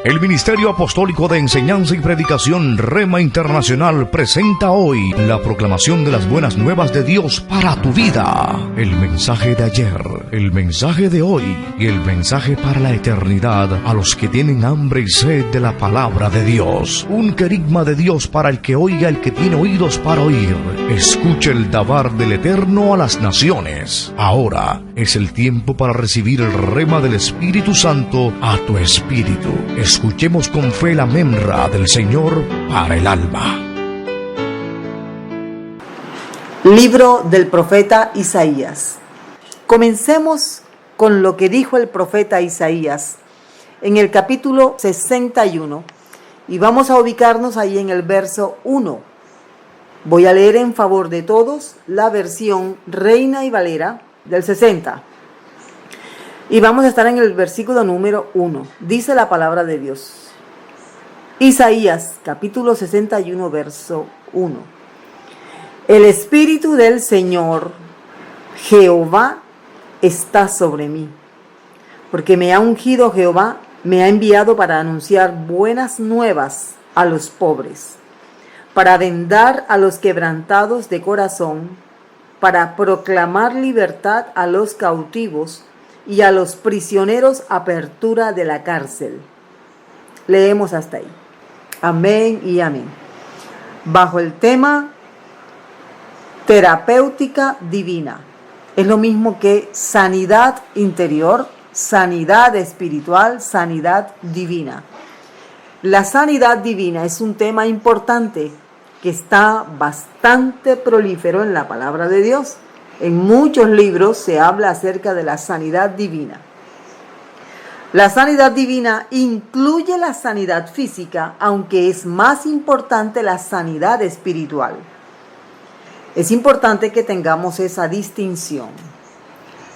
El Ministerio Apostólico de Enseñanza y Predicación Rema Internacional presenta hoy la proclamación de las buenas nuevas de Dios para tu vida. El mensaje de ayer, el mensaje de hoy y el mensaje para la eternidad a los que tienen hambre y sed de la palabra de Dios. Un querigma de Dios para el que oiga, el que tiene oídos para oír. Escuche el dabar del Eterno a las naciones. Ahora es el tiempo para recibir el rema del Espíritu Santo a tu espíritu. Escuchemos con fe la memra del Señor para el alma. Libro del profeta Isaías. Comencemos con lo que dijo el profeta Isaías en el capítulo 61 y vamos a ubicarnos ahí en el verso 1. Voy a leer en favor de todos la versión Reina y Valera del 60. Y vamos a estar en el versículo número 1. Dice la palabra de Dios. Isaías, capítulo 61, verso 1. El Espíritu del Señor, Jehová, está sobre mí. Porque me ha ungido Jehová, me ha enviado para anunciar buenas nuevas a los pobres, para vendar a los quebrantados de corazón, para proclamar libertad a los cautivos, y a los prisioneros apertura de la cárcel. Leemos hasta ahí. Amén y amén. Bajo el tema terapéutica divina. Es lo mismo que sanidad interior, sanidad espiritual, sanidad divina. La sanidad divina es un tema importante que está bastante prolífero en la palabra de Dios. En muchos libros se habla acerca de la sanidad divina. La sanidad divina incluye la sanidad física, aunque es más importante la sanidad espiritual. Es importante que tengamos esa distinción.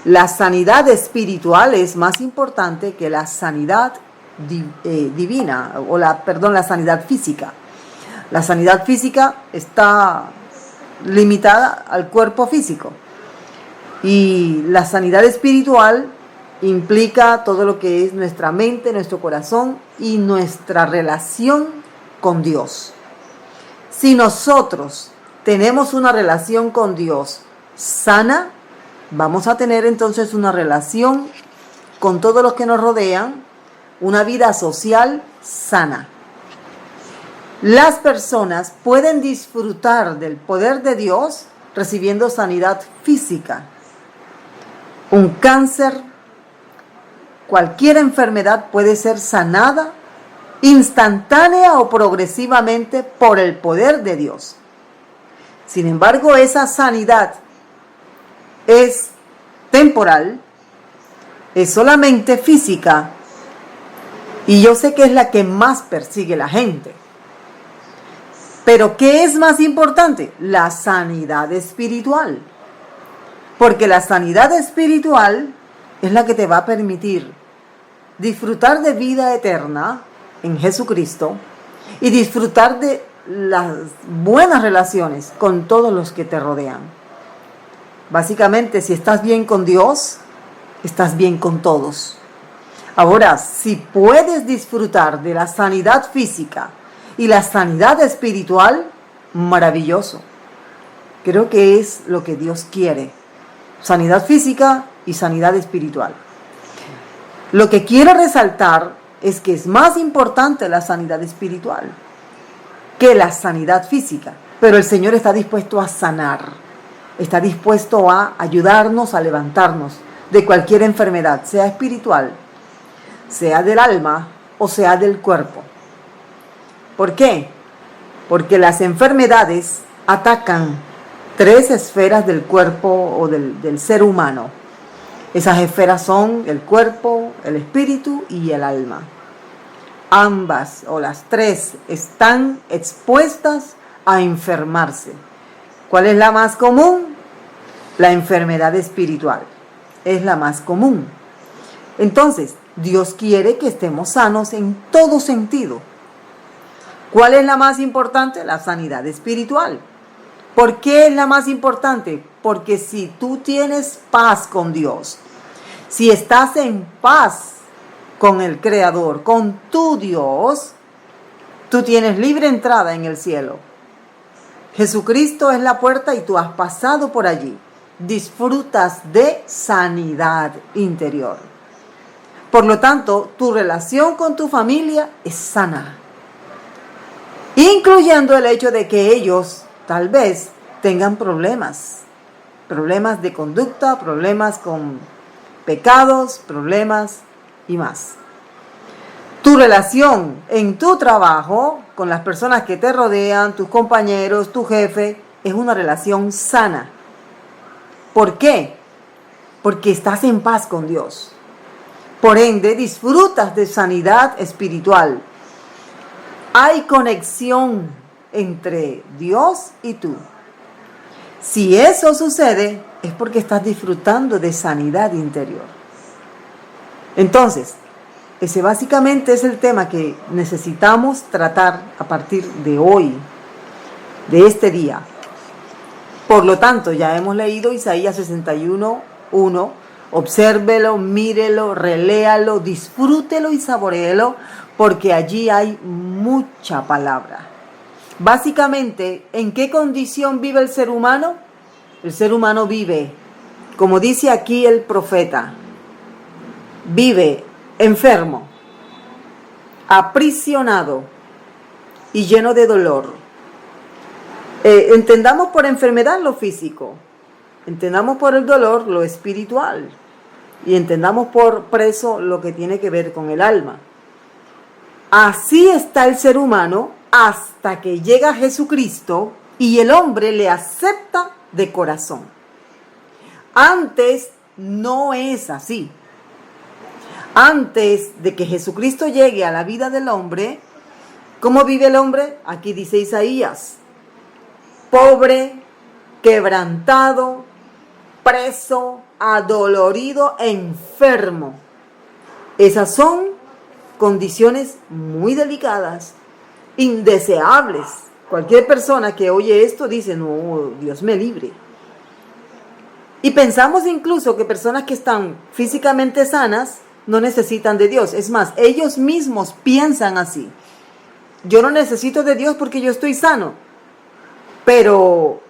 La sanidad espiritual es más importante que la sanidad divina, la sanidad física. La sanidad física está limitada al cuerpo físico. Y la sanidad espiritual implica todo lo que es nuestra mente, nuestro corazón y nuestra relación con Dios. Si nosotros tenemos una relación con Dios sana, vamos a tener entonces una relación con todos los que nos rodean, una vida social sana. Las personas pueden disfrutar del poder de Dios recibiendo sanidad física. Un cáncer, cualquier enfermedad puede ser sanada instantánea o progresivamente por el poder de Dios. Sin embargo, esa sanidad es temporal, es solamente física, y yo sé que es la que más persigue la gente. Pero ¿qué es más importante? La sanidad espiritual. Porque la sanidad espiritual es la que te va a permitir disfrutar de vida eterna en Jesucristo y disfrutar de las buenas relaciones con todos los que te rodean. Básicamente, si estás bien con Dios, estás bien con todos. Ahora, si puedes disfrutar de la sanidad física y la sanidad espiritual, maravilloso. Creo que es lo que Dios quiere. Sanidad física y sanidad espiritual. Lo que quiero resaltar es que es más importante la sanidad espiritual que la sanidad física. Pero el Señor está dispuesto a sanar. Está dispuesto a ayudarnos a levantarnos de cualquier enfermedad, sea espiritual, sea del alma o sea del cuerpo. ¿Por qué? Porque las enfermedades atacan 3 esferas del cuerpo o del ser humano. Esas esferas son el cuerpo, el espíritu y el alma. Ambas o las 3 están expuestas a enfermarse. ¿Cuál es la más común? La enfermedad espiritual. Es la más común. Entonces, Dios quiere que estemos sanos en todo sentido. ¿Cuál es la más importante? La sanidad espiritual. ¿Por qué es la más importante? Porque si tú tienes paz con Dios, si estás en paz con el Creador, con tu Dios, tú tienes libre entrada en el cielo. Jesucristo es la puerta y tú has pasado por allí. Disfrutas de sanidad interior. Por lo tanto, tu relación con tu familia es sana, incluyendo el hecho de que ellos tal vez tengan problemas de conducta, problemas con pecados, problemas y más. Tu relación en tu trabajo, con las personas que te rodean, tus compañeros, tu jefe, es una relación sana. ¿Por qué? Porque estás en paz con Dios. Por ende, disfrutas de sanidad espiritual. Hay conexión entre Dios y tú. Si eso sucede, es porque estás disfrutando de sanidad interior. Entonces, ese básicamente es el tema que necesitamos tratar a partir de hoy, de este día. Por lo tanto, ya hemos leído Isaías 61:1. Obsérvelo, mírelo, reléalo, disfrútelo y saboréelo, porque allí hay mucha palabra. Básicamente, ¿en qué condición vive el ser humano? El ser humano vive, como dice aquí el profeta, vive enfermo, aprisionado y lleno de dolor. Entendamos por enfermedad lo físico, entendamos por el dolor lo espiritual y entendamos por preso lo que tiene que ver con el alma. Así está el ser humano hasta que llega Jesucristo y el hombre le acepta de corazón. Antes no es así. Antes de que Jesucristo llegue a la vida del hombre, ¿cómo vive el hombre? Aquí dice Isaías: pobre, quebrantado, preso, adolorido, enfermo. Esas son condiciones muy delicadas, indeseables. Cualquier persona que oye esto dice: no, Dios me libre. Y pensamos incluso que personas que están físicamente sanas no necesitan de Dios. Es más, ellos mismos piensan así: yo no necesito de Dios porque yo estoy sano. Pero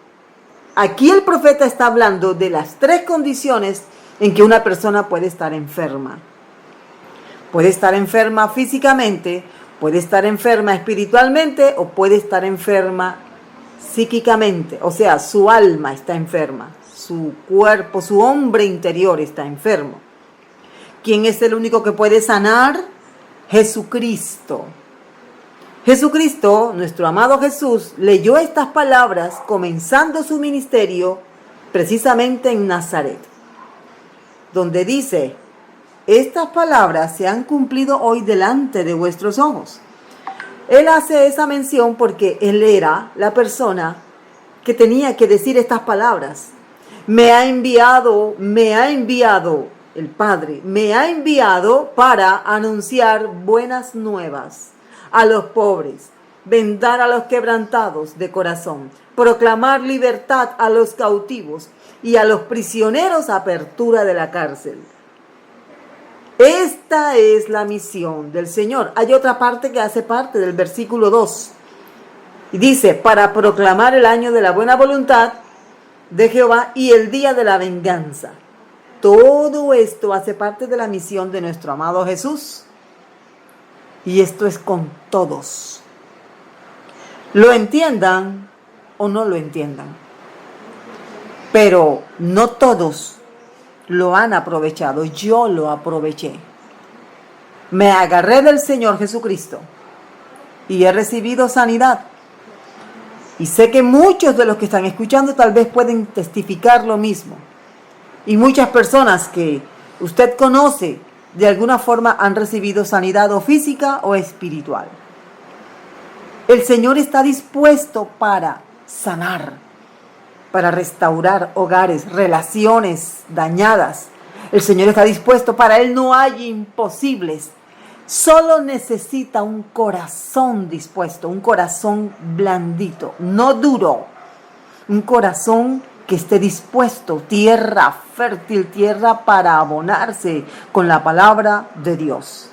aquí el profeta está hablando de las tres condiciones en que una persona puede estar enferma. Puede estar enferma físicamente, puede estar enferma espiritualmente o puede estar enferma psíquicamente. O sea, su alma está enferma, su cuerpo, su hombre interior está enfermo. ¿Quién es el único que puede sanar? Jesucristo. Jesucristo, nuestro amado Jesús, leyó estas palabras comenzando su ministerio precisamente en Nazaret, donde dice: estas palabras se han cumplido hoy delante de vuestros ojos. Él hace esa mención porque él era la persona que tenía que decir estas palabras. Me ha enviado el Padre, me ha enviado para anunciar buenas nuevas a los pobres, vendar a los quebrantados de corazón, proclamar libertad a los cautivos y a los prisioneros apertura de la cárcel. Esta es la misión del Señor. Hay otra parte que hace parte del versículo 2. Y dice: para proclamar el año de la buena voluntad de Jehová y el día de la venganza. Todo esto hace parte de la misión de nuestro amado Jesús. Y esto es con todos. Lo entiendan o no lo entiendan. Pero no todos lo han aprovechado. Yo lo aproveché. Me agarré del Señor Jesucristo y he recibido sanidad. Y sé que muchos de los que están escuchando tal vez pueden testificar lo mismo. Y muchas personas que usted conoce de alguna forma han recibido sanidad o física o espiritual. El Señor está dispuesto para sanar, para restaurar hogares, relaciones dañadas. El Señor está dispuesto, para Él no hay imposibles. Solo necesita un corazón dispuesto, un corazón blandito, no duro. Un corazón que esté dispuesto, tierra fértil, tierra para abonarse con la palabra de Dios.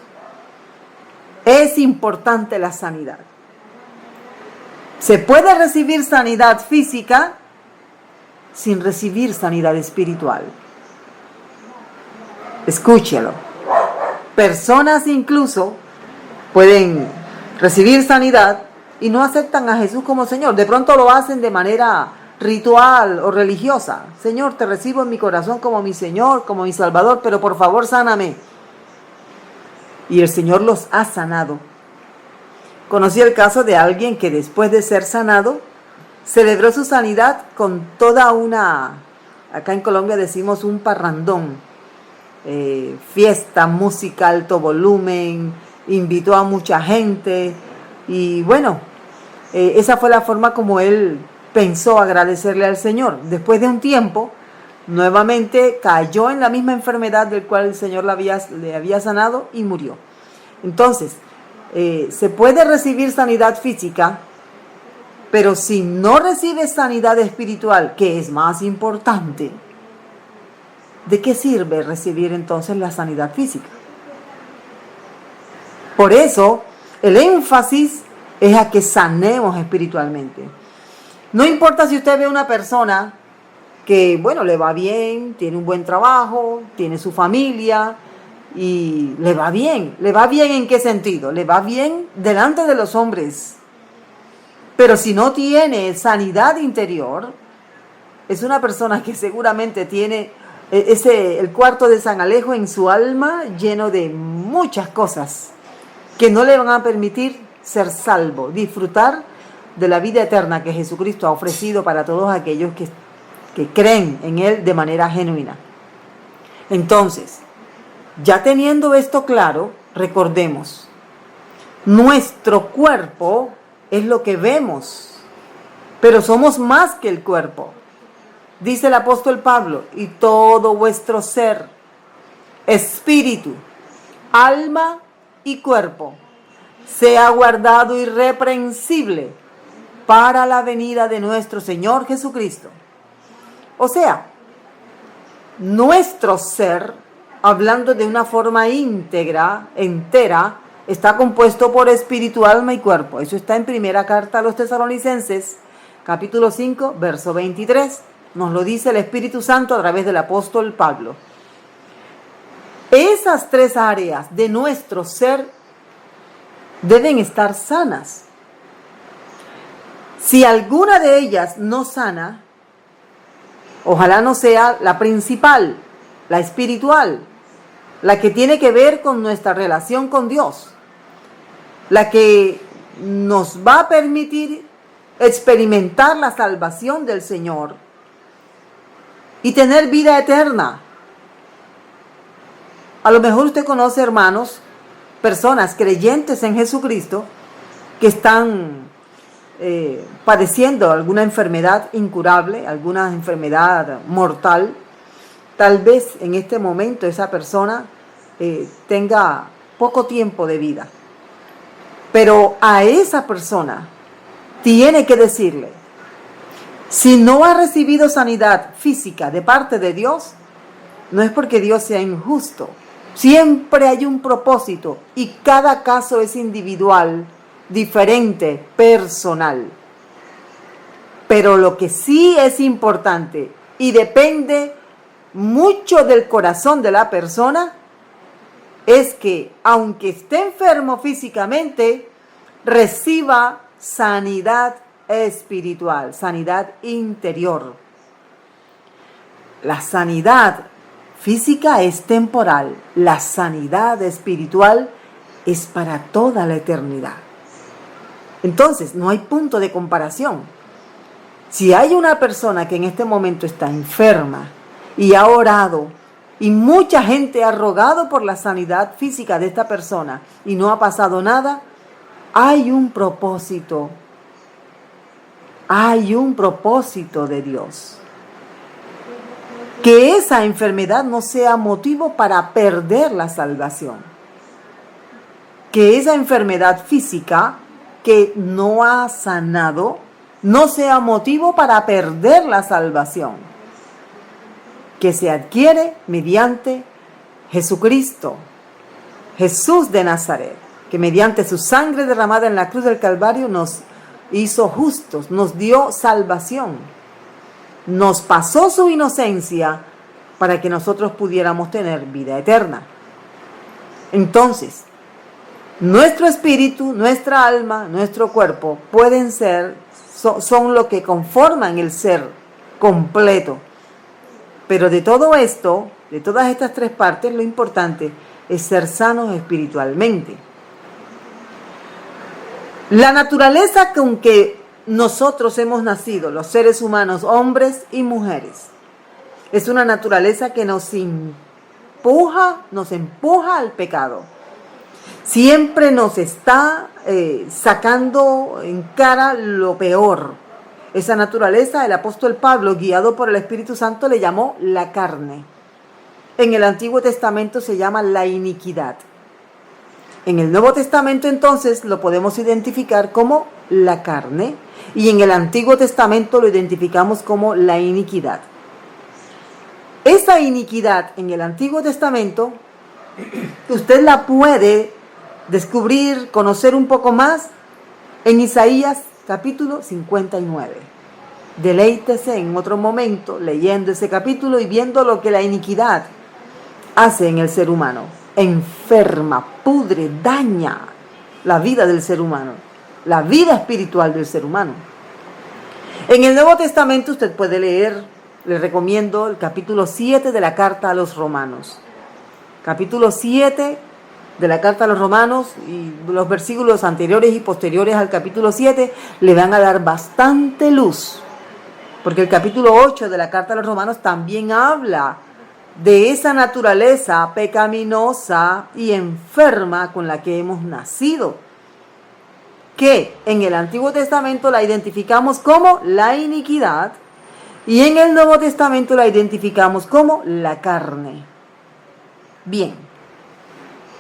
Es importante la sanidad. Se puede recibir sanidad física sin recibir sanidad espiritual. Escúchelo. Personas incluso pueden recibir sanidad y no aceptan a Jesús como Señor. De pronto lo hacen de manera ritual o religiosa. Señor, te recibo en mi corazón como mi Señor, como mi Salvador, pero por favor sáname. Y el Señor los ha sanado. Conocí el caso de alguien que después de ser sanado, celebró su sanidad con toda una, acá en Colombia decimos un parrandón, fiesta, música, alto volumen, invitó a mucha gente y bueno, esa fue la forma como él pensó agradecerle al Señor. Después de un tiempo, nuevamente cayó en la misma enfermedad del cual el Señor le había sanado y murió. Entonces, se puede recibir sanidad física, pero si no recibes sanidad espiritual, que es más importante, ¿de qué sirve recibir entonces la sanidad física? Por eso, el énfasis es a que sanemos espiritualmente. No importa si usted ve a una persona que, bueno, le va bien, tiene un buen trabajo, tiene su familia y le va bien. ¿Le va bien en qué sentido? Le va bien delante de los hombres. Pero si no tiene sanidad interior, es una persona que seguramente tiene el cuarto de San Alejo en su alma lleno de muchas cosas que no le van a permitir ser salvo, disfrutar de la vida eterna que Jesucristo ha ofrecido para todos aquellos que creen en Él de manera genuina. Entonces, ya teniendo esto claro, recordemos, nuestro cuerpo es lo que vemos, pero somos más que el cuerpo. Dice el apóstol Pablo, y todo vuestro ser, espíritu, alma y cuerpo, sea guardado irreprensible para la venida de nuestro Señor Jesucristo. O sea, nuestro ser, hablando de una forma íntegra, entera, está compuesto por espíritu, alma y cuerpo. Eso está en primera carta a los Tesalonicenses, capítulo 5, verso 23. Nos lo dice el Espíritu Santo a través del apóstol Pablo. Esas tres áreas de nuestro ser deben estar sanas. Si alguna de ellas no sana, ojalá no sea la principal, la espiritual, la que tiene que ver con nuestra relación con Dios, la que nos va a permitir experimentar la salvación del Señor y tener vida eterna. A lo mejor usted conoce, hermanos, personas creyentes en Jesucristo que están padeciendo alguna enfermedad incurable, alguna enfermedad mortal. Tal vez en este momento esa persona tenga poco tiempo de vida. Pero a esa persona tiene que decirle, si no ha recibido sanidad física de parte de Dios, no es porque Dios sea injusto. Siempre hay un propósito y cada caso es individual, diferente, personal. Pero lo que sí es importante y depende mucho del corazón de la persona es que, aunque esté enfermo físicamente, reciba sanidad espiritual, sanidad interior. La sanidad física es temporal, la sanidad espiritual es para toda la eternidad. Entonces, no hay punto de comparación. Si hay una persona que en este momento está enferma y ha orado, y mucha gente ha rogado por la sanidad física de esta persona y no ha pasado nada, hay un propósito. Hay un propósito de Dios. Que esa enfermedad no sea motivo para perder la salvación. Que esa enfermedad física que no ha sanado no sea motivo para perder la salvación, que se adquiere mediante Jesucristo, Jesús de Nazaret. que mediante su sangre derramada en la cruz del Calvario nos hizo justos, nos dio salvación, nos pasó su inocencia para que nosotros pudiéramos tener vida eterna. Entonces, nuestro espíritu, nuestra alma, nuestro cuerpo pueden ser, son lo que conforman el ser completo. Pero de todo esto, de todas estas tres partes, lo importante es ser sanos espiritualmente. La naturaleza con que nosotros hemos nacido, los seres humanos, hombres y mujeres, es una naturaleza que nos empuja al pecado. Siempre nos está sacando en cara lo peor. Esa naturaleza, el apóstol Pablo, guiado por el Espíritu Santo, le llamó la carne. En el Antiguo Testamento se llama la iniquidad. En el Nuevo Testamento entonces lo podemos identificar como la carne y en el Antiguo Testamento lo identificamos como la iniquidad. Esa iniquidad en el Antiguo Testamento usted la puede descubrir, conocer un poco más en Isaías capítulo 59. Deleítese en otro momento leyendo ese capítulo y viendo lo que la iniquidad hace en el ser humano. Enferma, pudre, daña la vida del ser humano, la vida espiritual del ser humano. En el Nuevo Testamento usted puede leer, le recomiendo el capítulo 7 de la carta a los Romanos. Capítulo 7 de la carta a los Romanos y los versículos anteriores y posteriores al capítulo 7 le van a dar bastante luz. Porque el capítulo 8 de la carta a los Romanos también habla de esa naturaleza pecaminosa y enferma con la que hemos nacido, que en el Antiguo Testamento la identificamos como la iniquidad y en el Nuevo Testamento la identificamos como la carne. Bien,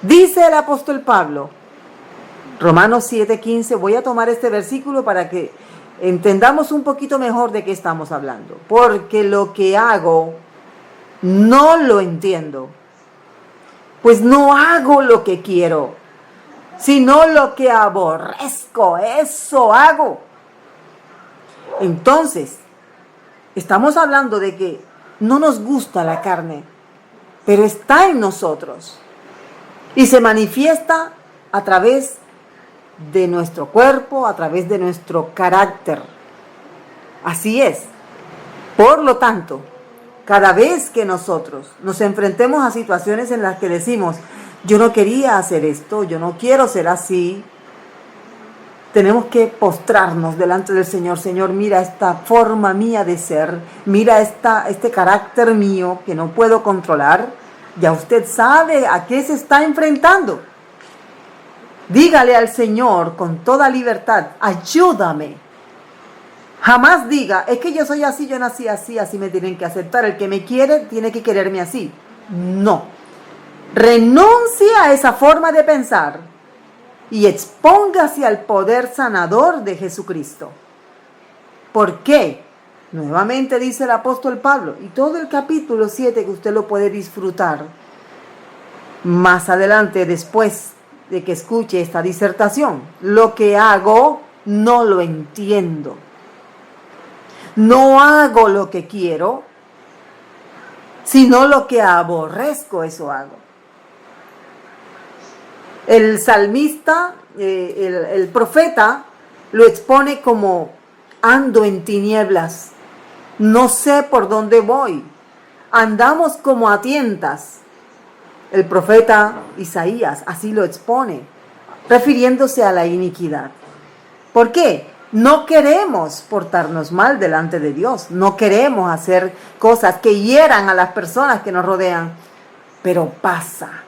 dice el apóstol Pablo, Romanos 7:15, voy a tomar este versículo para que entendamos un poquito mejor de qué estamos hablando, porque lo que hago no lo entiendo, pues no hago lo que quiero, sino lo que aborrezco, eso hago. Entonces, estamos hablando de que no nos gusta la carne, pero está en nosotros y se manifiesta a través de nuestro cuerpo, a través de nuestro carácter. Así es. Por lo tanto, cada vez que nosotros nos enfrentemos a situaciones en las que decimos, yo no quería hacer esto, yo no quiero ser así, tenemos que postrarnos delante del Señor. Señor, mira esta forma mía de ser, mira este carácter mío que no puedo controlar. Ya usted sabe a qué se está enfrentando. Dígale al Señor con toda libertad, ayúdame. Jamás diga, es que yo soy así, yo nací así, así me tienen que aceptar. El que me quiere, tiene que quererme así. No. Renuncie a esa forma de pensar y expóngase al poder sanador de Jesucristo. ¿Por qué? Nuevamente dice el apóstol Pablo, y todo el capítulo 7 que usted lo puede disfrutar más adelante, después de que escuche esta disertación. Lo que hago, no lo entiendo. No hago lo que quiero, sino lo que aborrezco, eso hago. El salmista, el profeta, lo expone como ando en tinieblas, no sé por dónde voy, andamos como a tientas. El profeta Isaías así lo expone, refiriéndose a la iniquidad. ¿Por qué? No queremos portarnos mal delante de Dios, no queremos hacer cosas que hieran a las personas que nos rodean, pero pasa,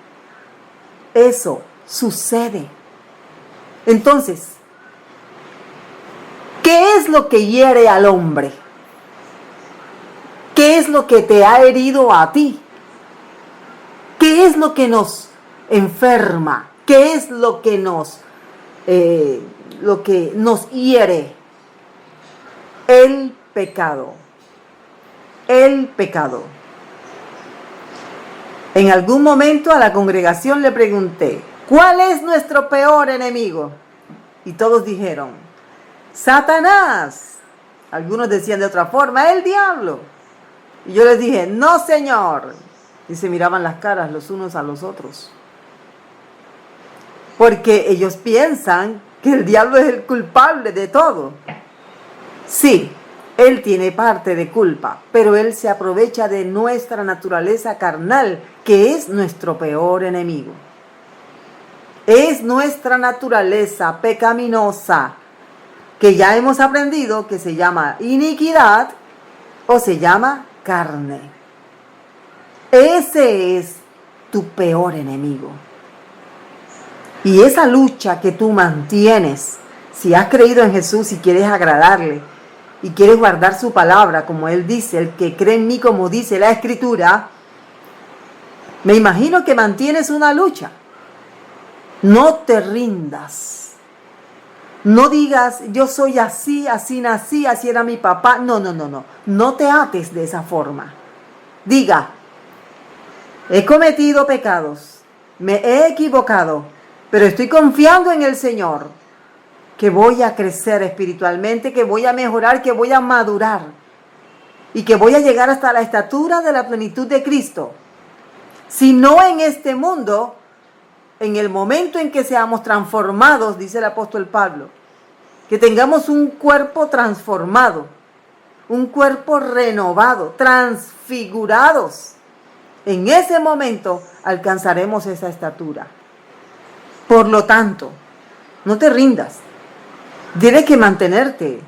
eso sucede. Entonces, ¿qué es lo que hiere al hombre? ¿Qué es lo que te ha herido a ti? ¿Qué es lo que nos enferma? ¿Qué es lo que nos hiere? El pecado. El pecado. En algún momento a la congregación le pregunté, ¿cuál es nuestro peor enemigo? Y todos dijeron, Satanás. Algunos decían de otra forma, el diablo. Y yo les dije, no, Señor. Y se miraban las caras los unos a los otros. Porque ellos piensan que el diablo es el culpable de todo. Sí, él tiene parte de culpa, pero él se aprovecha de nuestra naturaleza carnal, que es nuestro peor enemigo. Es nuestra naturaleza pecaminosa, que ya hemos aprendido que se llama iniquidad o se llama carne. Ese es tu peor enemigo. Y esa lucha que tú mantienes, si has creído en Jesús y quieres agradarle y quieres guardar su palabra, como Él dice, el que cree en mí, como dice la Escritura, me imagino que mantienes una lucha. No te rindas. No digas, yo soy así, así nací, así era mi papá. No. No te ates de esa forma. Diga, he cometido pecados, me he equivocado, pero estoy confiando en el Señor, que voy a crecer espiritualmente, que voy a mejorar, que voy a madurar y que voy a llegar hasta la estatura de la plenitud de Cristo. Si no en este mundo, en el momento en que seamos transformados, dice el apóstol Pablo, que tengamos un cuerpo transformado, un cuerpo renovado, transfigurados. En ese momento alcanzaremos esa estatura. Por lo tanto, no te rindas. Tienes que mantenerte.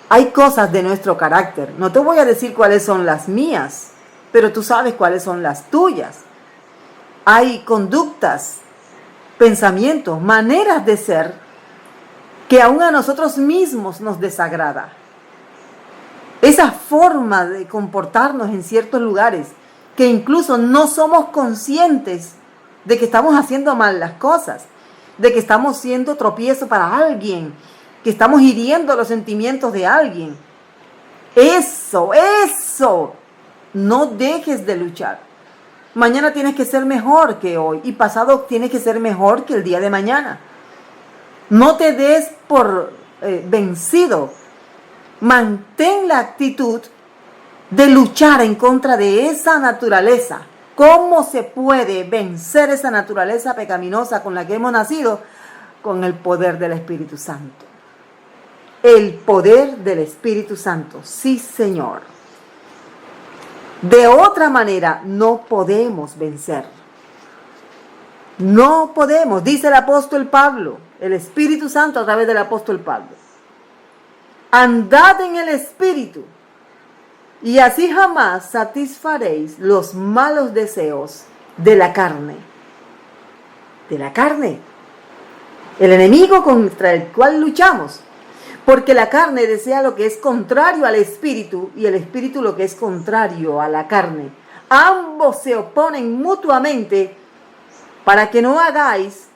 Hay cosas de nuestro carácter. No te voy a decir cuáles son las mías, pero tú sabes cuáles son las tuyas. Hay conductas, pensamientos, maneras de ser que aún a nosotros mismos nos desagrada. Esa forma de comportarnos en ciertos lugares que incluso no somos conscientes de que estamos haciendo mal las cosas, de que estamos siendo tropiezo para alguien, que estamos hiriendo los sentimientos de alguien. Eso, no dejes de luchar. Mañana tienes que ser mejor que hoy y pasado tienes que ser mejor que el día de mañana. No te des por vencido. Mantén la actitud de luchar en contra de esa naturaleza. ¿Cómo se puede vencer esa naturaleza pecaminosa con la que hemos nacido? Con el poder del Espíritu Santo. El poder del Espíritu Santo, sí, Señor. De otra manera no podemos vencer. No podemos, dice el apóstol Pablo, el Espíritu Santo a través del apóstol Pablo. Andad en el Espíritu, y así jamás satisfaréis los malos deseos de la carne. De la carne. El enemigo contra el cual luchamos. Porque la carne desea lo que es contrario al espíritu y el espíritu lo que es contrario a la carne. Ambos se oponen mutuamente para que no hagáis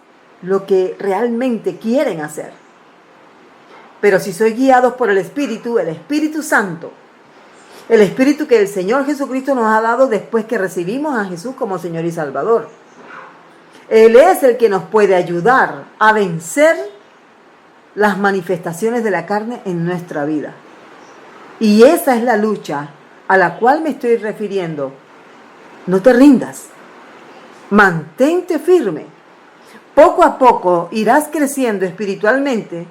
lo que realmente quieren hacer. Pero si sois guiados por el Espíritu Santo, el Espíritu que el Señor Jesucristo nos ha dado después que recibimos a Jesús como Señor y Salvador. Él es el que nos puede ayudar a vencer las manifestaciones de la carne en nuestra vida. Y esa es la lucha a la cual me estoy refiriendo. No te rindas. Mantente firme. Poco a poco irás creciendo espiritualmente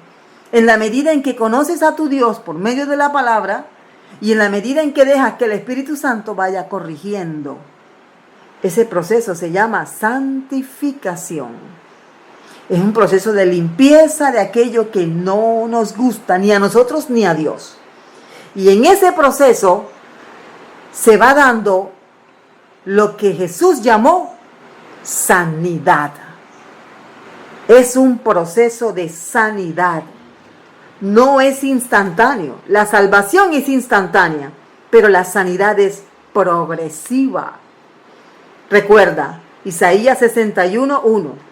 en la medida en que conoces a tu Dios por medio de la palabra y en la medida en que dejas que el Espíritu Santo vaya corrigiendo. Ese proceso se llama santificación. Es un proceso de limpieza de aquello que no nos gusta ni a nosotros ni a Dios. Y en ese proceso se va dando lo que Jesús llamó sanidad. Es un proceso de sanidad. No es instantáneo. La salvación es instantánea, pero la sanidad es progresiva. Recuerda, Isaías 61:1.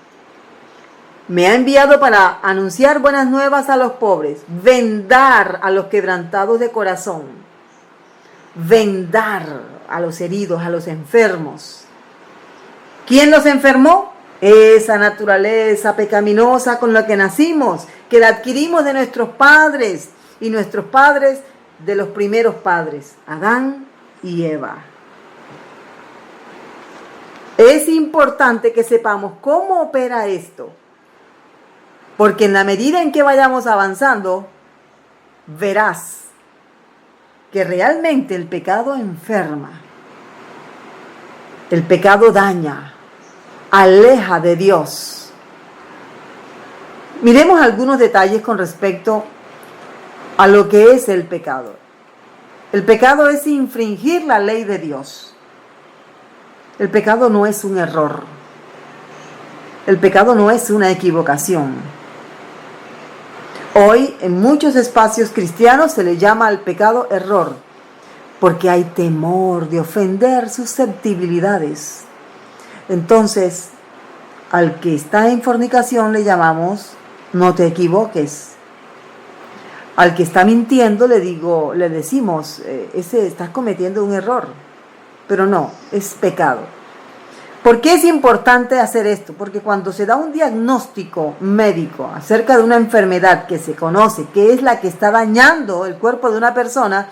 Me ha enviado para anunciar buenas nuevas a los pobres, vendar a los quebrantados de corazón, vendar a los heridos, a los enfermos. ¿Quién los enfermó? esa naturaleza pecaminosa con la que nacimos, que la adquirimos de nuestros padres y nuestros padres de los primeros padres, Adán y Eva. Es importante que sepamos cómo opera esto, porque en la medida en que vayamos avanzando, verás que realmente el pecado enferma, el pecado daña, aleja de Dios. Miremos algunos detalles con respecto a lo que es el pecado. El pecado es infringir la ley de Dios. El pecado no es un error. El pecado no es una equivocación. Hoy en muchos espacios cristianos se le llama al pecado error, porque hay temor de ofender susceptibilidades. Entonces, al que está en fornicación le llamamos no te equivoques. Al que está mintiendo le decimos estás cometiendo un error. Pero no, es pecado. ¿Por qué es importante hacer esto? Porque cuando se da un diagnóstico médico acerca de una enfermedad que se conoce, que es la que está dañando el cuerpo de una persona,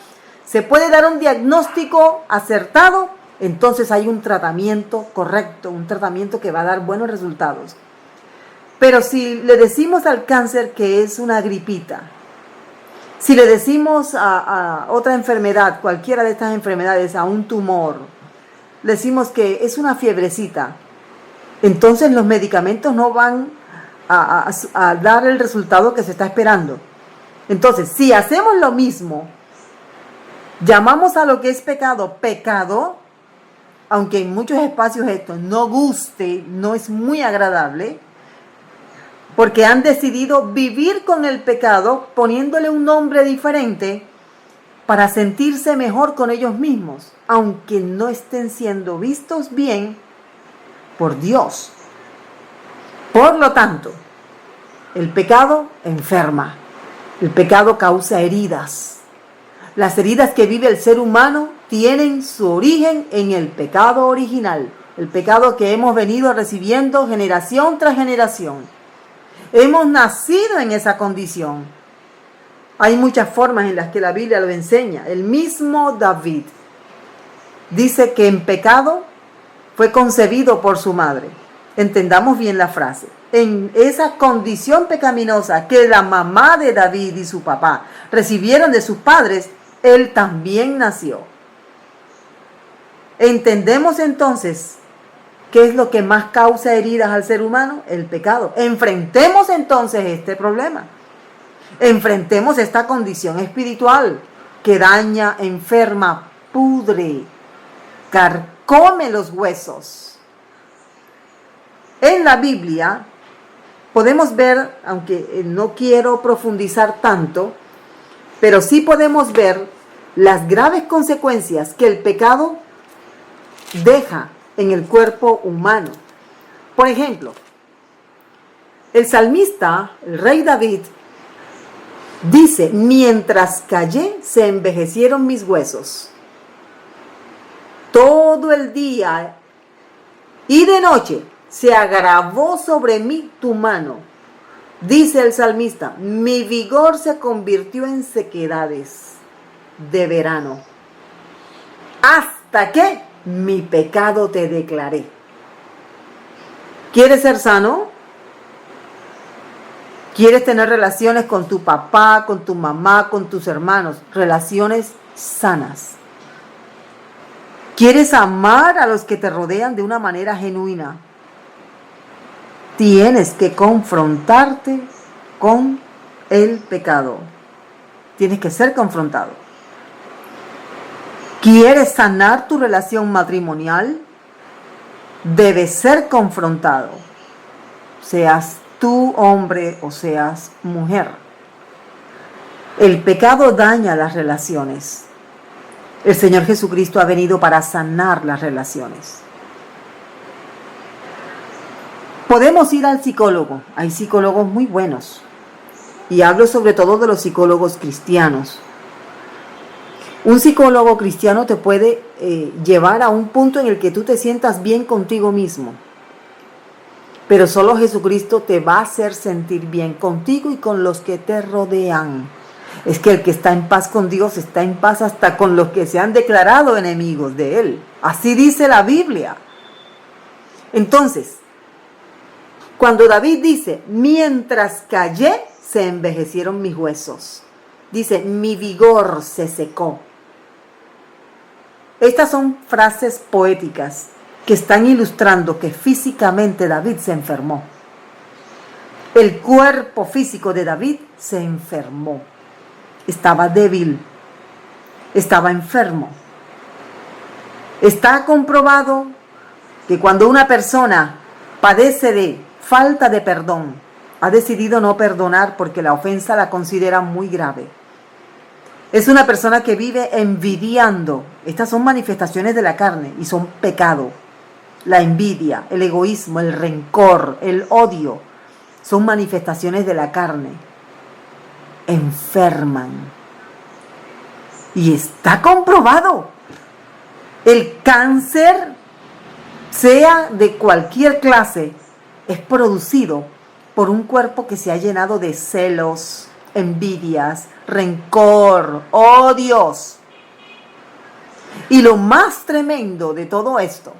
se puede dar un diagnóstico acertado, entonces hay un tratamiento correcto, un tratamiento que va a dar buenos resultados. Pero si le decimos al cáncer que es una gripita, si le decimos a otra enfermedad, cualquiera de estas enfermedades, a un tumor, le decimos que es una fiebrecita, entonces los medicamentos no van a dar el resultado que se está esperando. Entonces, si hacemos lo mismo, llamamos a lo que es pecado, pecado, aunque en muchos espacios esto no guste, no es muy agradable, porque han decidido vivir con el pecado poniéndole un nombre diferente para sentirse mejor con ellos mismos, aunque no estén siendo vistos bien por Dios. Por lo tanto, el pecado enferma, el pecado causa heridas. Las heridas que vive el ser humano tienen su origen en el pecado original, el pecado que hemos venido recibiendo generación tras generación. Hemos nacido en esa condición. Hay muchas formas en las que la Biblia lo enseña. El mismo David dice que en pecado fue concebido por su madre. Entendamos bien la frase. En esa condición pecaminosa que la mamá de David y su papá recibieron de sus padres, él también nació. Entendemos entonces ¿qué es lo que más causa heridas al ser humano? El pecado. Enfrentemos entonces este problema. Enfrentemos esta condición espiritual que daña, enferma, pudre, carcome los huesos. En la Biblia podemos ver, aunque no quiero profundizar tanto, pero sí podemos ver las graves consecuencias que el pecado deja en el cuerpo humano. Por ejemplo, el salmista, el rey David, dice: mientras callé, se envejecieron mis huesos. Todo el día y de noche se agravó sobre mí tu mano. Dice el salmista: mi vigor se convirtió en sequedades de verano, hasta que mi pecado te declaré. ¿Quieres ser sano? ¿Quieres tener relaciones con tu papá, con tu mamá, con tus hermanos? Relaciones sanas. ¿Quieres amar a los que te rodean de una manera genuina? Tienes que confrontarte con el pecado. Tienes que ser confrontado. ¿Quieres sanar tu relación matrimonial? Debes ser confrontado, seas tú hombre o seas mujer. El pecado daña las relaciones. El Señor Jesucristo ha venido para sanar las relaciones. Podemos ir al psicólogo. Hay psicólogos muy buenos. Y hablo sobre todo de los psicólogos cristianos. Un psicólogo cristiano te puede llevar a un punto en el que tú te sientas bien contigo mismo. Pero solo Jesucristo te va a hacer sentir bien contigo y con los que te rodean. Es que el que está en paz con Dios está en paz hasta con los que se han declarado enemigos de Él. Así dice la Biblia. Entonces, cuando David dice, mientras callé, se envejecieron mis huesos. Dice, mi vigor se secó. Estas son frases poéticas que están ilustrando que físicamente David se enfermó. El cuerpo físico de David se enfermó. Estaba débil. Estaba enfermo. Está comprobado que cuando una persona padece de falta de perdón, ha decidido no perdonar porque la ofensa la considera muy grave. Es una persona que vive envidiando. Estas son manifestaciones de la carne y son pecado. La envidia, el egoísmo, el rencor, el odio, son manifestaciones de la carne. Enferman. Y está comprobado. El cáncer, sea de cualquier clase, es producido por un cuerpo que se ha llenado de celos, envidias, rencor, odios. Y lo más tremendo de todo esto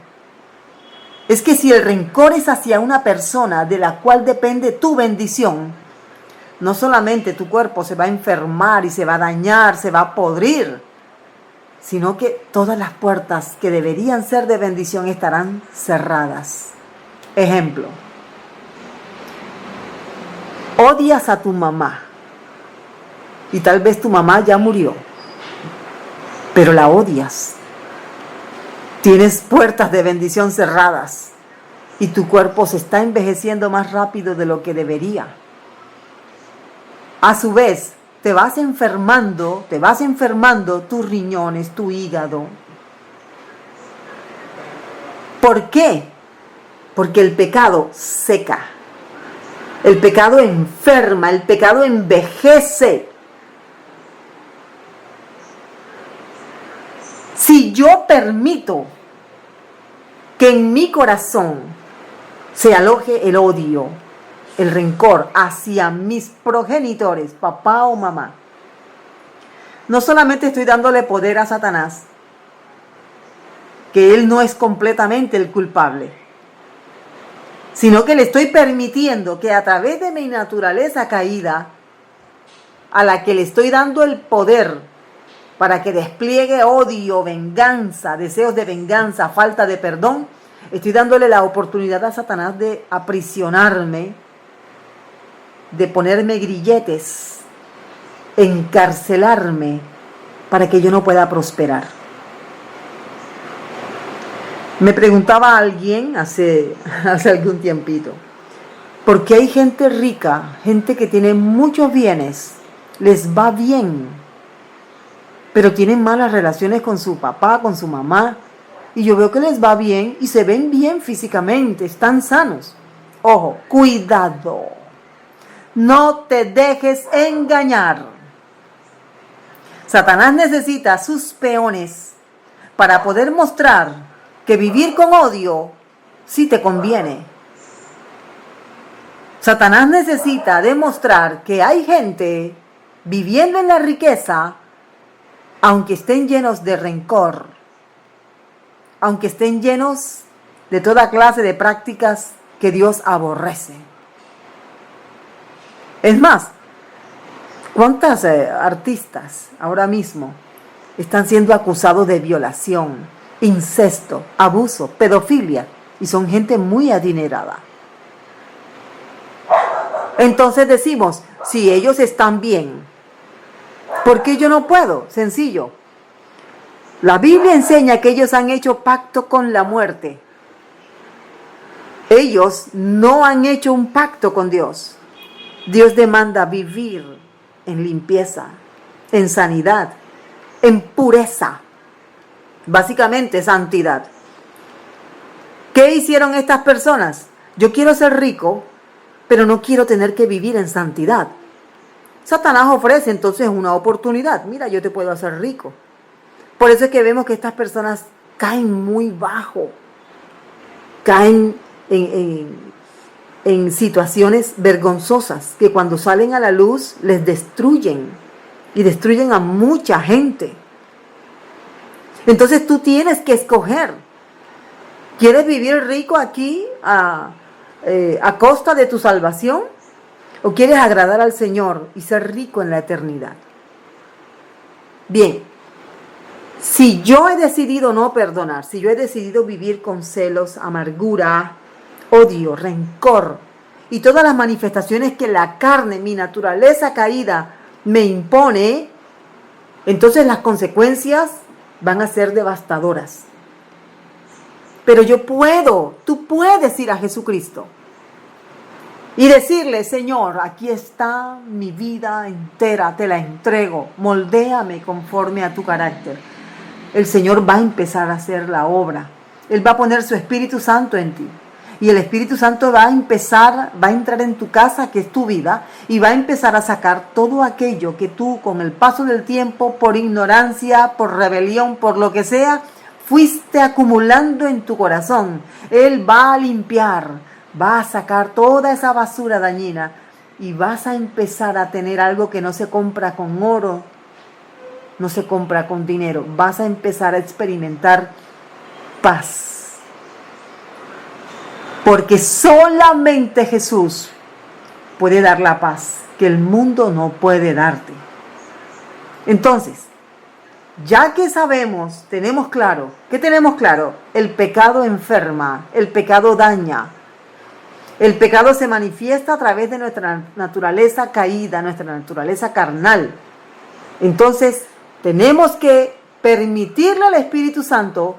es que si el rencor es hacia una persona de la cual depende tu bendición, no solamente tu cuerpo se va a enfermar y se va a dañar, se va a podrir, sino que todas las puertas que deberían ser de bendición estarán cerradas. Ejemplo, odias a tu mamá y tal vez tu mamá ya murió, pero la odias. Tienes puertas de bendición cerradas y tu cuerpo se está envejeciendo más rápido de lo que debería. A su vez, te vas enfermando tus riñones, tu hígado. ¿Por qué? Porque el pecado seca, el pecado enferma, el pecado envejece. Si yo permito que en mi corazón se aloje el odio, el rencor hacia mis progenitores, papá o mamá, no solamente estoy dándole poder a Satanás, que él no es completamente el culpable, sino que le estoy permitiendo que a través de mi naturaleza caída, a la que le estoy dando el poder para que despliegue odio, venganza, deseos de venganza, falta de perdón, estoy dándole la oportunidad a Satanás de aprisionarme, de ponerme grilletes, encarcelarme para que yo no pueda prosperar. Me preguntaba alguien hace algún tiempito, ¿por qué hay gente rica, gente que tiene muchos bienes, les va bien, pero tienen malas relaciones con su papá, con su mamá? Y yo veo que les va bien y se ven bien físicamente, están sanos. Ojo, cuidado. No te dejes engañar. Satanás necesita sus peones para poder mostrar que vivir con odio sí te conviene. Satanás necesita demostrar que hay gente viviendo en la riqueza, aunque estén llenos de rencor, aunque estén llenos de toda clase de prácticas que Dios aborrece. Es más, ¿cuántas artistas ahora mismo están siendo acusados de violación, incesto, abuso, pedofilia? Y son gente muy adinerada. Entonces decimos, si ellos están bien, ¿por qué yo no puedo? Sencillo. La Biblia enseña que ellos han hecho pacto con la muerte. Ellos no han hecho un pacto con Dios. Dios demanda vivir en limpieza, en sanidad, en pureza. Básicamente, santidad. ¿Qué hicieron estas personas? Yo quiero ser rico, pero no quiero tener que vivir en santidad. Satanás ofrece entonces una oportunidad. Mira, yo te puedo hacer rico. Por eso es que vemos que estas personas caen muy bajo. Caen en situaciones vergonzosas que cuando salen a la luz les destruyen y destruyen a mucha gente. Entonces tú tienes que escoger. ¿Quieres vivir rico aquí a costa de tu salvación? ¿O quieres agradar al Señor y ser rico en la eternidad? Bien, si yo he decidido no perdonar, si yo he decidido vivir con celos, amargura, odio, rencor y todas las manifestaciones que la carne, mi naturaleza caída, me impone, entonces las consecuencias van a ser devastadoras. Pero tú puedes ir a Jesucristo y decirle: Señor, aquí está mi vida entera, te la entrego, moldéame conforme a tu carácter. El Señor va a empezar a hacer la obra. Él va a poner su Espíritu Santo en ti. Y el Espíritu Santo va a entrar en tu casa, que es tu vida, y va a empezar a sacar todo aquello que tú, con el paso del tiempo, por ignorancia, por rebelión, por lo que sea, fuiste acumulando en tu corazón. Él va a limpiar, va a sacar toda esa basura dañina y vas a empezar a tener algo que no se compra con oro, no se compra con dinero. Vas a empezar a experimentar paz. Porque solamente Jesús puede dar la paz que el mundo no puede darte. Entonces, ya que sabemos, tenemos claro, ¿qué tenemos claro? El pecado enferma, el pecado daña. El pecado se manifiesta a través de nuestra naturaleza caída, nuestra naturaleza carnal. Entonces, tenemos que permitirle al Espíritu Santo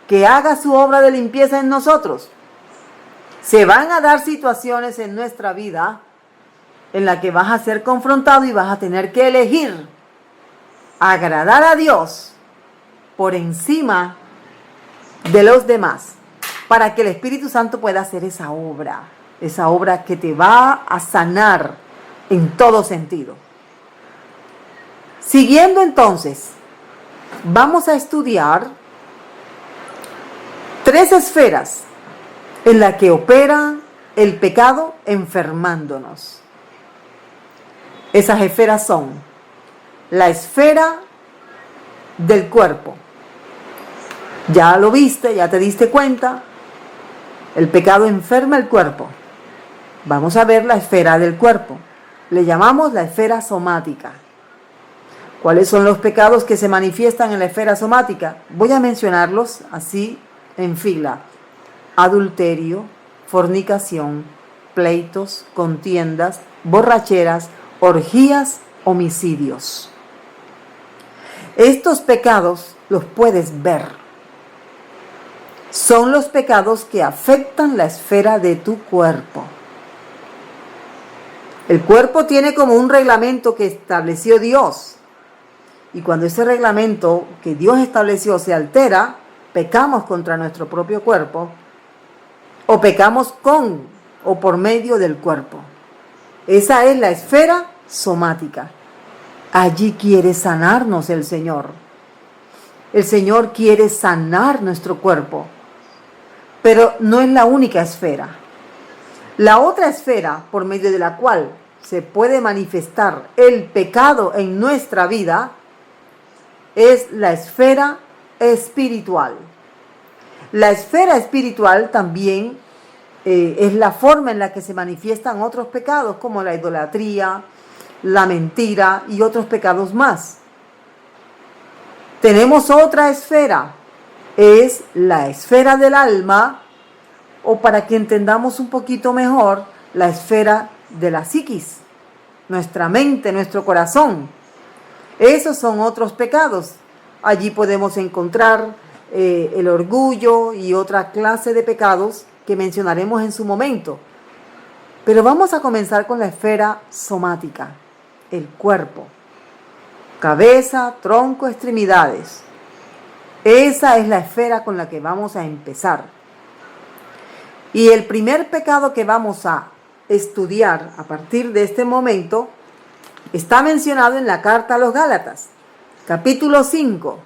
que haga su obra de limpieza en nosotros. Se van a dar situaciones en nuestra vida en las que vas a ser confrontado y vas a tener que elegir agradar a Dios por encima de los demás, para que el Espíritu Santo pueda hacer esa obra que te va a sanar en todo sentido. Siguiendo entonces, vamos a estudiar 3 esferas en las que opera el pecado enfermándonos. Esas esferas son la esfera del cuerpo. Ya lo viste, ya te diste cuenta. El pecado enferma el cuerpo. Vamos a ver la esfera del cuerpo. Le llamamos la esfera somática. ¿Cuáles son los pecados que se manifiestan en la esfera somática? Voy a mencionarlos así en fila: adulterio, fornicación, pleitos, contiendas, borracheras, orgías, homicidios. Estos pecados los puedes ver. Son los pecados que afectan la esfera de tu cuerpo. El cuerpo tiene como un reglamento que estableció Dios. Y cuando ese reglamento que Dios estableció se altera, pecamos contra nuestro propio cuerpo, o pecamos con o por medio del cuerpo. Esa es la esfera somática. Allí quiere sanarnos el Señor. El Señor quiere sanar nuestro cuerpo, pero no es la única esfera. La otra esfera por medio de la cual se puede manifestar el pecado en nuestra vida es la esfera espiritual. La esfera espiritual también es la forma en la que se manifiestan otros pecados, como la idolatría, la mentira y otros pecados más. Tenemos otra esfera, es la esfera del alma, o para que entendamos un poquito mejor, la esfera de la psiquis, nuestra mente, nuestro corazón. Esos son otros pecados. Allí podemos encontrar el orgullo y otra clase de pecados que mencionaremos en su momento. Pero vamos a comenzar con la esfera somática, el cuerpo, cabeza, tronco, extremidades. Esa es la esfera con la que vamos a empezar. Y el primer pecado que vamos a estudiar a partir de este momento está mencionado en la carta a los Gálatas, capítulo 5.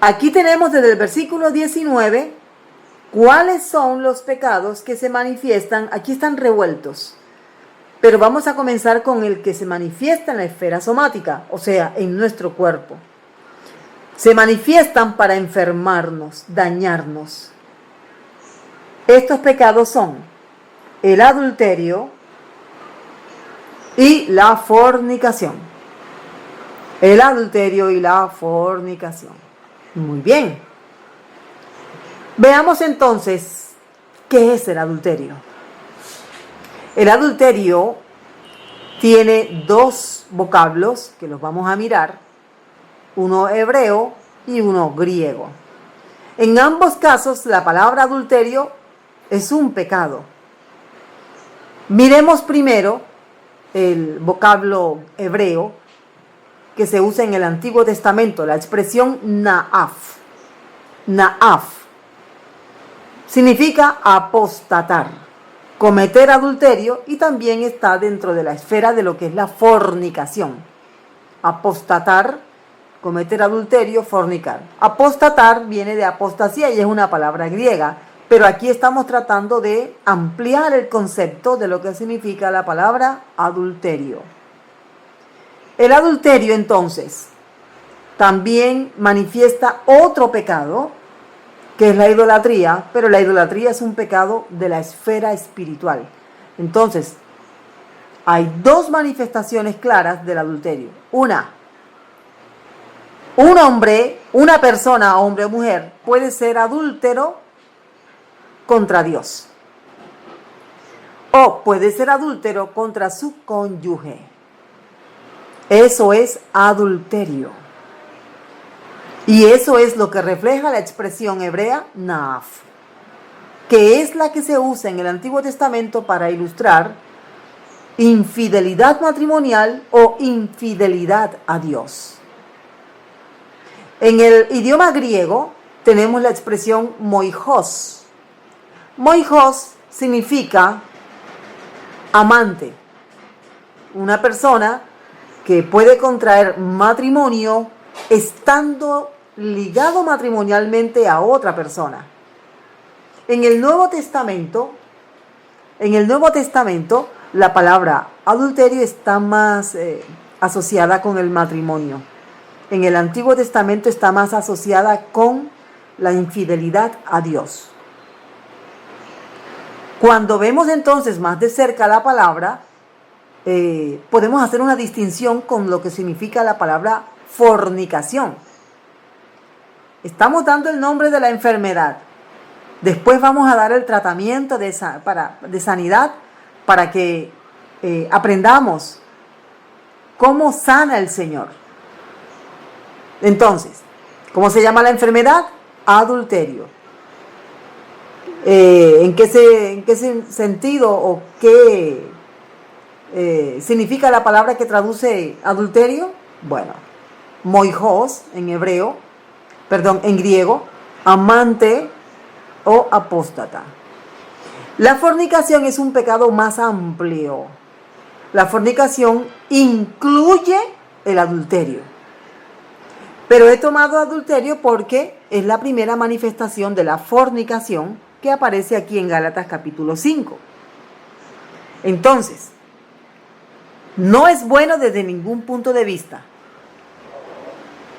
Aquí tenemos desde el versículo 19 ¿Cuáles son los pecados que se manifiestan? Aquí están revueltos, pero vamos a comenzar con el que se manifiesta en la esfera somática, o sea, en nuestro cuerpo. Se manifiestan para enfermarnos, dañarnos. Estos pecados son el adulterio y la fornicación. El adulterio y la fornicación. Muy bien. Veamos entonces qué es el adulterio. El adulterio tiene dos vocablos que los vamos a mirar, uno hebreo y uno griego. En ambos casos la palabra adulterio es un pecado. Miremos primero el vocablo hebreo que se usa en el Antiguo Testamento, la expresión naaf. Naaf significa apostatar, cometer adulterio, y también está dentro de la esfera de lo que es la fornicación. Apostatar, cometer adulterio, fornicar. Apostatar viene de apostasía y es una palabra griega, pero aquí estamos tratando de ampliar el concepto de lo que significa la palabra adulterio. El adulterio, entonces, también manifiesta otro pecado, que es la idolatría, pero la idolatría es un pecado de la esfera espiritual. Entonces, hay dos manifestaciones claras del adulterio. Una persona, hombre o mujer, puede ser adúltero contra Dios, o puede ser adúltero contra su cónyuge. Eso es adulterio. Y eso es lo que refleja la expresión hebrea naaf, que es la que se usa en el Antiguo Testamento para ilustrar infidelidad matrimonial o infidelidad a Dios. En el idioma griego tenemos la expresión moijos. Moijos significa amante, una persona que puede contraer matrimonio estando ligado matrimonialmente a otra persona. En el Nuevo Testamento, la palabra adulterio está más asociada con el matrimonio. En el Antiguo Testamento está más asociada con la infidelidad a Dios. Cuando vemos entonces más de cerca la palabra, podemos hacer una distinción con lo que significa la palabra fornicación. Estamos dando el nombre de la enfermedad. Después vamos a dar el tratamiento de sanidad para que aprendamos cómo sana el Señor. Entonces, ¿cómo se llama la enfermedad? Adulterio. ¿En qué sentido o qué significa la palabra que traduce adulterio? Bueno, moijos en griego, amante o apóstata. La fornicación es un pecado más amplio. La fornicación incluye el adulterio. Pero he tomado adulterio porque es la primera manifestación de la fornicación que aparece aquí en Gálatas capítulo 5. Entonces, no es bueno desde ningún punto de vista.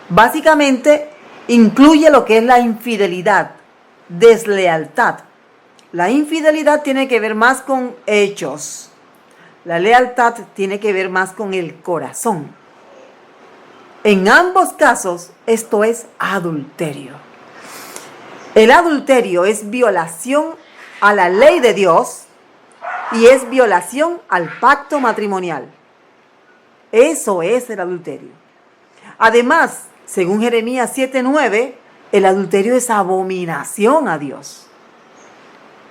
Básicamente, incluye lo que es la infidelidad, deslealtad. La infidelidad tiene que ver más con hechos. La lealtad tiene que ver más con el corazón. En ambos casos, esto es adulterio. El adulterio es violación a la ley de Dios y es violación al pacto matrimonial. Eso es el adulterio. Además, según Jeremías 7:9, el adulterio es abominación a Dios.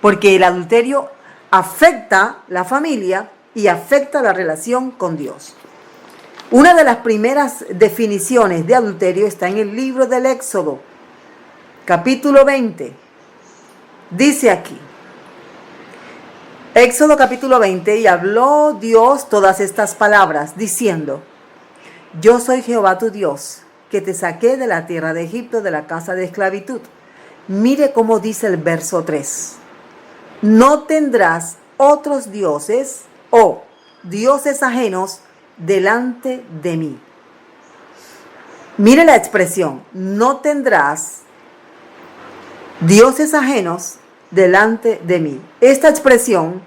Porque el adulterio afecta la familia y afecta la relación con Dios. Una de las primeras definiciones de adulterio está en el libro del Éxodo, capítulo 20. Dice aquí, Éxodo capítulo 20, y habló Dios todas estas palabras, diciendo: Yo soy Jehová tu Dios, que te saqué de la tierra de Egipto, de la casa de esclavitud. Mire cómo dice el verso 3. No tendrás otros dioses o dioses ajenos delante de mí. Mire la expresión, no tendrás dioses ajenos delante de mí. Esta expresión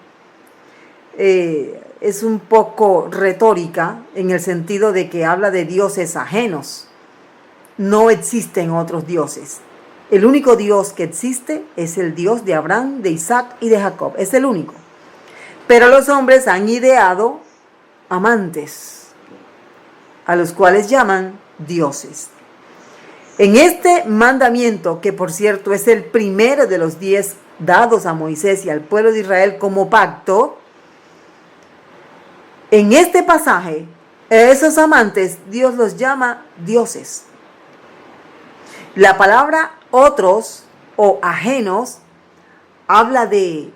es un poco retórica en el sentido de que habla de dioses ajenos. No existen otros dioses. El único Dios que existe es el Dios de Abraham, de Isaac y de Jacob. Es el único. Pero los hombres han ideado amantes, a los cuales llaman dioses. En este mandamiento, que por cierto es el primero de los 10 dados a Moisés y al pueblo de Israel como pacto, en este pasaje, esos amantes, Dios los llama dioses. La palabra otros o ajenos habla de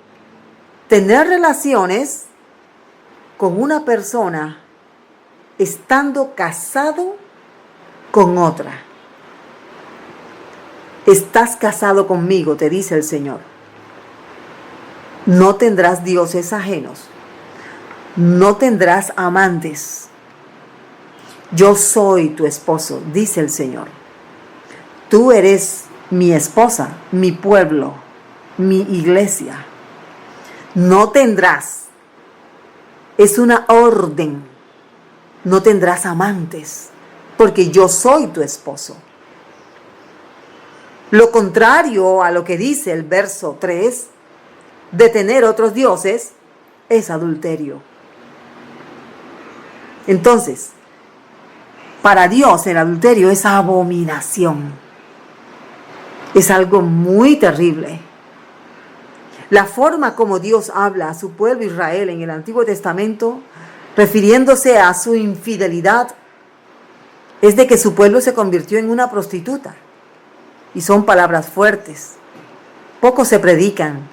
tener relaciones con una persona estando casado con otra. Estás casado conmigo, te dice el Señor. No tendrás dioses ajenos. No tendrás amantes. Yo soy tu esposo, dice el Señor. Tú eres mi esposa, mi pueblo, mi iglesia. No tendrás. Es una orden. No tendrás amantes, porque yo soy tu esposo. Lo contrario a lo que dice el verso 3, de tener otros dioses, es adulterio. Entonces, para Dios el adulterio es abominación. Es algo muy terrible. La forma como Dios habla a su pueblo Israel en el Antiguo Testamento, refiriéndose a su infidelidad, es de que su pueblo se convirtió en una prostituta. Y son palabras fuertes. Poco se predican.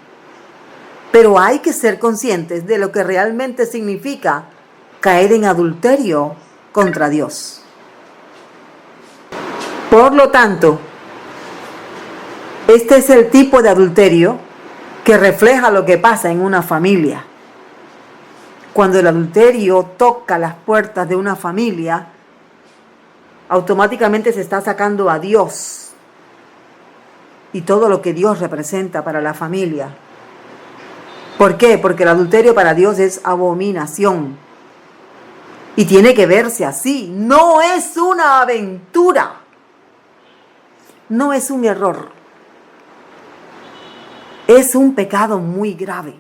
Pero hay que ser conscientes de lo que realmente significa caer en adulterio contra Dios. Por lo tanto, este es el tipo de adulterio que refleja lo que pasa en una familia. Cuando el adulterio toca las puertas de una familia, automáticamente se está sacando a Dios y todo lo que Dios representa para la familia. ¿Por qué? Porque el adulterio para Dios es abominación. Y tiene que verse así. No es una aventura. No es un error. Es un pecado muy grave.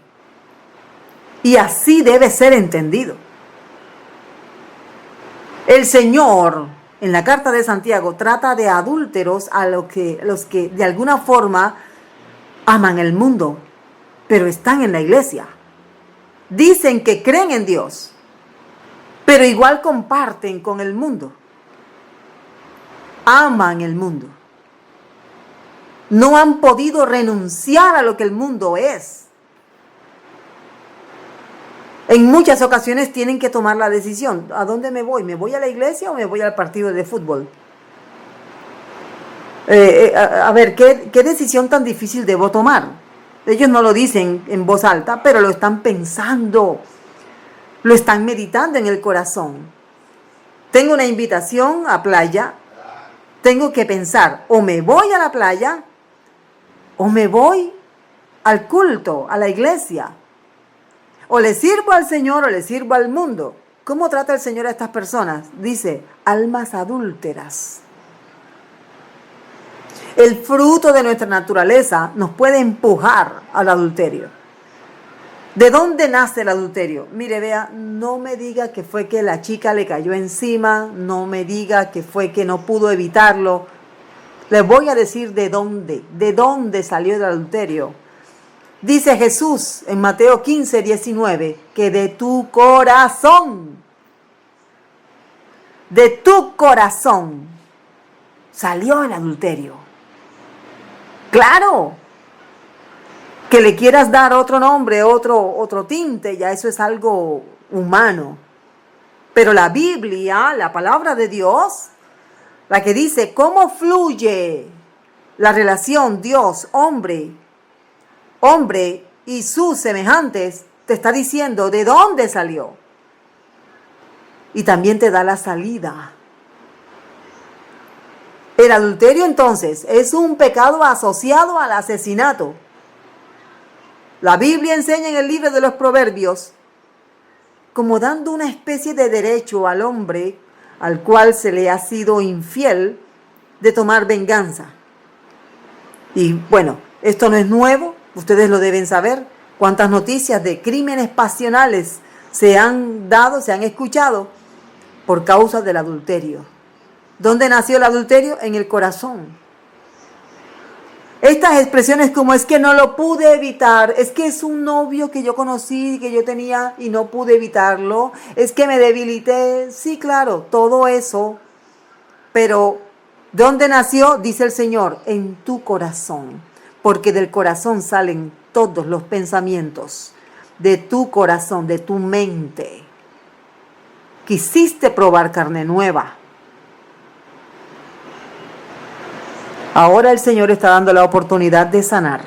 Y así debe ser entendido. El Señor, en la carta de Santiago, trata de adúlteros a los que de alguna forma aman el mundo, pero están en la iglesia. Dicen que creen en Dios, pero igual comparten con el mundo. Aman el mundo. No han podido renunciar a lo que el mundo es. En muchas ocasiones tienen que tomar la decisión. ¿A dónde me voy? ¿Me voy a la iglesia o me voy al partido de fútbol? A ver, ¿qué decisión tan difícil debo tomar? Ellos no lo dicen en voz alta, pero lo están pensando. Lo están meditando en el corazón. Tengo una invitación a playa. Tengo que pensar, o me voy a la playa, o me voy al culto, a la iglesia. O le sirvo al Señor o le sirvo al mundo. ¿Cómo trata el Señor a estas personas? Dice, almas adúlteras. El fruto de nuestra naturaleza nos puede empujar al adulterio. ¿De dónde nace el adulterio? Mire, vea, no me diga que fue que la chica le cayó encima, no me diga que fue que no pudo evitarlo. Les voy a decir de dónde salió el adulterio. Dice Jesús en Mateo 15, 19, que de tu corazón salió el adulterio. Claro, que le quieras dar otro nombre, otro tinte, ya eso es algo humano. Pero la Biblia, la palabra de Dios, la que dice cómo fluye la relación Dios-hombre, hombre y sus semejantes, te está diciendo de dónde salió. Y también te da la salida. El adulterio entonces es un pecado asociado al asesinato. La Biblia enseña en el libro de los Proverbios como dando una especie de derecho al hombre al cual se le ha sido infiel de tomar venganza. Y bueno, esto no es nuevo, ustedes lo deben saber. Cuántas noticias de crímenes pasionales se han dado, se han escuchado por causa del adulterio. ¿Dónde nació el adulterio? En el corazón. Estas expresiones como es que no lo pude evitar, es que es un novio que yo conocí, que yo tenía y no pude evitarlo, es que me debilité, sí, claro, todo eso, pero ¿dónde nació? Dice el Señor, en tu corazón, porque del corazón salen todos los pensamientos, de tu corazón, de tu mente. Quisiste probar carne nueva. Ahora el Señor está dando la oportunidad de sanar.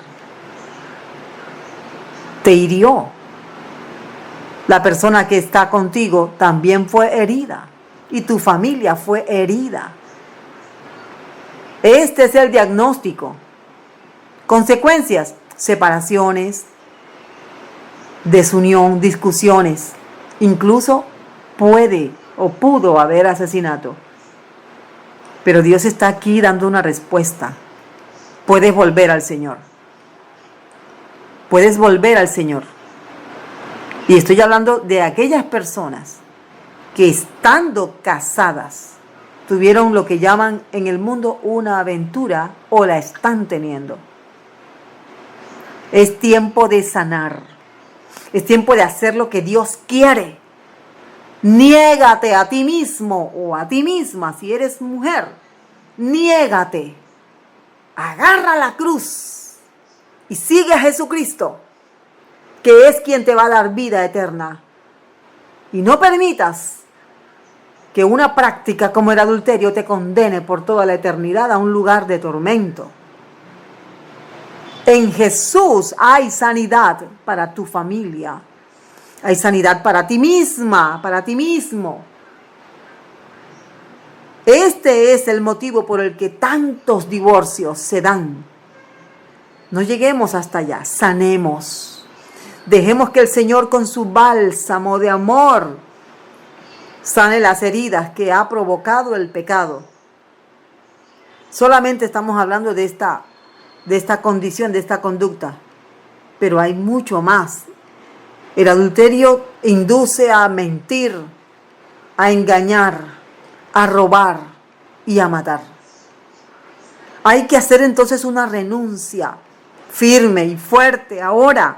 Te hirió. La persona que está contigo también fue herida. Y tu familia fue herida. Este es el diagnóstico. Consecuencias: separaciones, desunión, discusiones. Incluso puede o pudo haber asesinato. Pero Dios está aquí dando una respuesta. Puedes volver al Señor. Puedes volver al Señor. Y estoy hablando de aquellas personas que estando casadas tuvieron lo que llaman en el mundo una aventura o la están teniendo. Es tiempo de sanar. Es tiempo de hacer lo que Dios quiere. Niégate a ti mismo o a ti misma si eres mujer. Niégate. Agarra la cruz y sigue a Jesucristo, que es quien te va a dar vida eterna. Y no permitas que una práctica como el adulterio te condene por toda la eternidad a un lugar de tormento. En Jesús hay sanidad para tu familia. Hay sanidad para ti misma, para ti mismo. Este es el motivo por el que tantos divorcios se dan. No lleguemos hasta allá, sanemos. Dejemos que el Señor con su bálsamo de amor sane las heridas que ha provocado el pecado. Solamente estamos hablando de esta condición, de esta conducta, pero hay mucho más. El adulterio induce a mentir, a engañar, a robar y a matar. Hay que hacer entonces una renuncia firme y fuerte ahora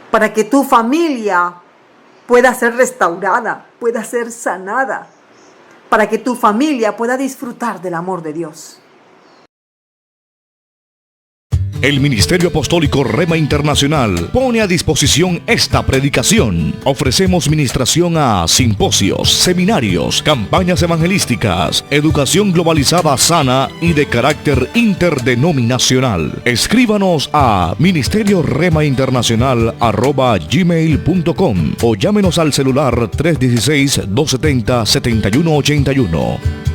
para que tu familia pueda ser restaurada, pueda ser sanada, para que tu familia pueda disfrutar del amor de Dios. El Ministerio Apostólico Rema Internacional pone a disposición esta predicación. Ofrecemos ministración a simposios, seminarios, campañas evangelísticas, educación globalizada sana y de carácter interdenominacional. Escríbanos a ministerio-rema-internacional@gmail.com o llámenos al celular 316-270-7181.